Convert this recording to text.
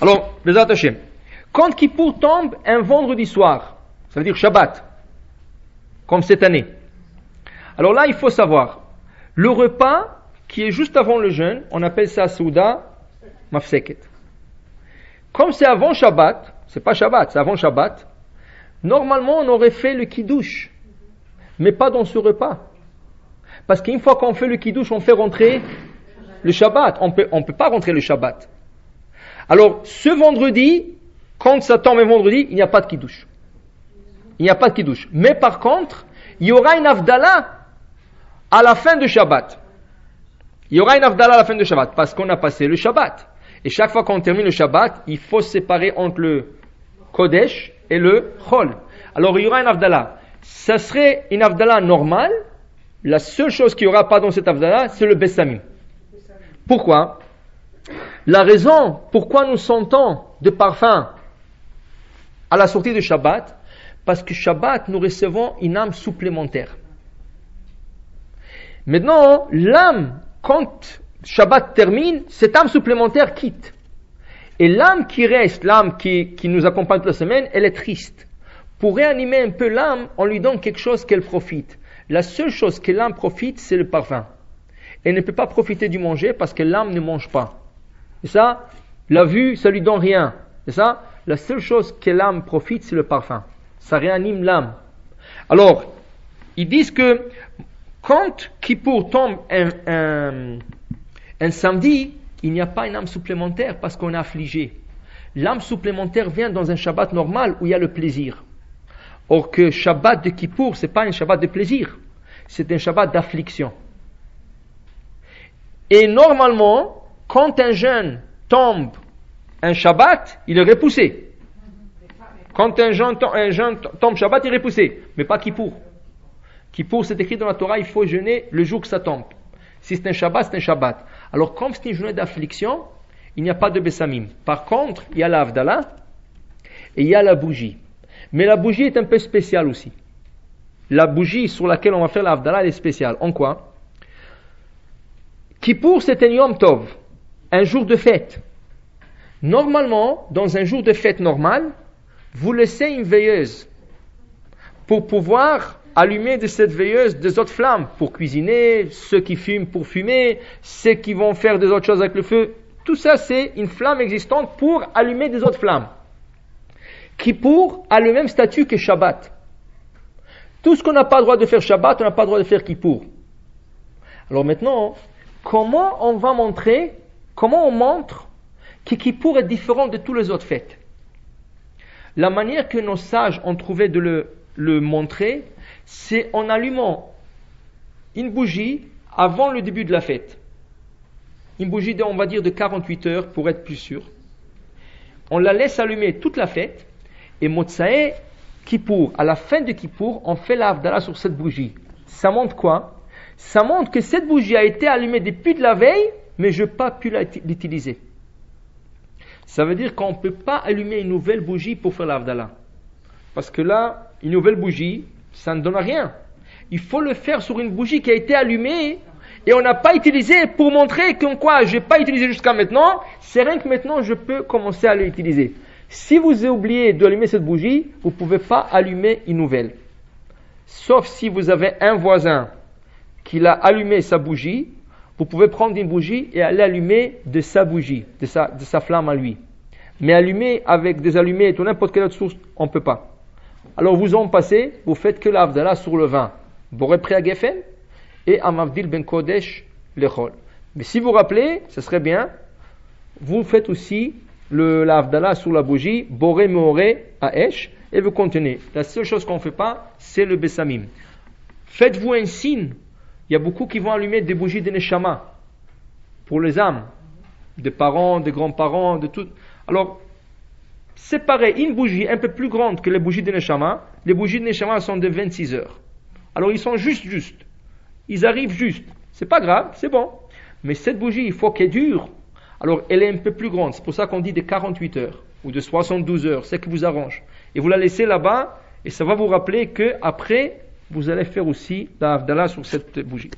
Alors, Bezrat Hashem, quand Kippour tombe un vendredi soir, ça veut dire Shabbat, comme cette année. Alors là, il faut savoir, le repas qui est juste avant le jeûne, on appelle ça Souda Mafseket. Comme c'est avant Shabbat, c'est pas Shabbat, c'est avant Shabbat, normalement on aurait fait le Kiddush, mais pas dans ce repas. Parce qu'une fois qu'on fait le Kiddush, on fait rentrer le Shabbat. On peut pas rentrer le Shabbat. Alors, ce vendredi, quand ça tombe un vendredi, il n'y a pas de Kiddush. Il n'y a pas de Kiddush. Mais par contre, il y aura une Havdalah à la fin de Shabbat. Il y aura une Havdalah à la fin de Shabbat, parce qu'on a passé le Shabbat. Et chaque fois qu'on termine le Shabbat, il faut séparer entre le Kodesh et le Chol. Alors, il y aura une Havdalah. Ça serait une Havdalah normale. La seule chose qu'il n'y aura pas dans cette Havdalah, c'est le Bessamim. Pourquoi? La raison pourquoi nous sentons de parfum à la sortie de Shabbat, parce que Shabbat, nous recevons une âme supplémentaire. Maintenant, l'âme, quand Shabbat termine, cette âme supplémentaire quitte. Et l'âme qui reste, l'âme qui nous accompagne toute la semaine, elle est triste. Pour réanimer un peu l'âme, on lui donne quelque chose qu'elle profite. La seule chose que l'âme profite, c'est le parfum. Elle ne peut pas profiter du manger parce que l'âme ne mange pas. Et ça, la vue, ça lui donne rien. C'est ça? La seule chose que l'âme profite, c'est le parfum. Ça réanime l'âme. Alors, ils disent que quand Kippour tombe un samedi, il n'y a pas une âme supplémentaire parce qu'on est affligé. L'âme supplémentaire vient dans un Shabbat normal où il y a le plaisir. Or que Shabbat de Kippour, c'est pas un Shabbat de plaisir, c'est un Shabbat d'affliction. Et normalement, quand un jeune tombe un Shabbat, il est repoussé. Quand un jeune tombe Shabbat, il est repoussé, mais pas Kippour. Kippour, c'est écrit dans la Torah, il faut jeûner le jour que ça tombe. Si c'est un Shabbat, c'est un Shabbat. Alors, comme c'est une journée d'affliction, il n'y a pas de Bessamim. Par contre, il y a la Havdalah et il y a la bougie. Mais la bougie est un peu spéciale aussi. La bougie sur laquelle on va faire la Havdalah, elle est spéciale. En quoi? Kippour, c'est un Yom Tov, un jour de fête. Normalement, dans un jour de fête normal, vous laissez une veilleuse pour pouvoir allumer de cette veilleuse des autres flammes pour cuisiner, ceux qui fument pour fumer, ceux qui vont faire des autres choses avec le feu. Tout ça, c'est une flamme existante pour allumer des autres flammes. Kippour a le même statut que Shabbat. Tout ce qu'on n'a pas le droit de faire Shabbat, on n'a pas le droit de faire Kippour. Alors maintenant, comment on montre que Kippour est différent de toutes les autres fêtes? La manière que nos sages ont trouvé de le montrer, c'est en allumant une bougie avant le début de la fête. Une bougie on va dire de 48 heures pour être plus sûr. On la laisse allumer toute la fête et Motsae Kippour, à la fin de Kippour, on fait la Havdalah sur cette bougie. Ça montre quoi? Ça montre que cette bougie a été allumée depuis de la veille, mais je n'ai pas pu l'utiliser. Ça veut dire qu'on ne peut pas allumer une nouvelle bougie pour faire la Havdalah. Parce que là, une nouvelle bougie, ça ne donne rien. Il faut le faire sur une bougie qui a été allumée et on n'a pas utilisé pour montrer que quoi, je n'ai pas utilisé jusqu'à maintenant, c'est rien que maintenant je peux commencer à l'utiliser. Si vous avez oublié d'allumer cette bougie, vous ne pouvez pas allumer une nouvelle. Sauf si vous avez un voisin qui a allumé sa bougie, vous pouvez prendre une bougie et l'allumer de sa bougie, de sa flamme à lui. Mais allumer avec des allumettes ou n'importe quelle autre source, on ne peut pas. Alors vous en passez, vous faites que la Havdalah sur le vin. Boré Priya Gefen et Amavdil Ben Kodesh Lechol. Mais si vous vous rappelez, ce serait bien, vous faites aussi la Havdalah sur la bougie, Boré Meoré Aesh, et vous continuez. La seule chose qu'on ne fait pas, c'est le Bessamim. Faites-vous un signe. Il y a beaucoup qui vont allumer des bougies de Neshama pour les âmes, des parents, des grands-parents, de tout. Alors, séparer une bougie un peu plus grande que les bougies de Neshama. Les bougies de Neshama sont de 26 heures. Alors, ils sont juste. Ils arrivent juste. C'est pas grave, c'est bon. Mais cette bougie, il faut qu'elle dure. Alors, elle est un peu plus grande. C'est pour ça qu'on dit de 48 heures ou de 72 heures. C'est ce qui vous arrange. Et vous la laissez là-bas et ça va vous rappeler que après vous allez faire aussi la Havdalah sur cette bougie.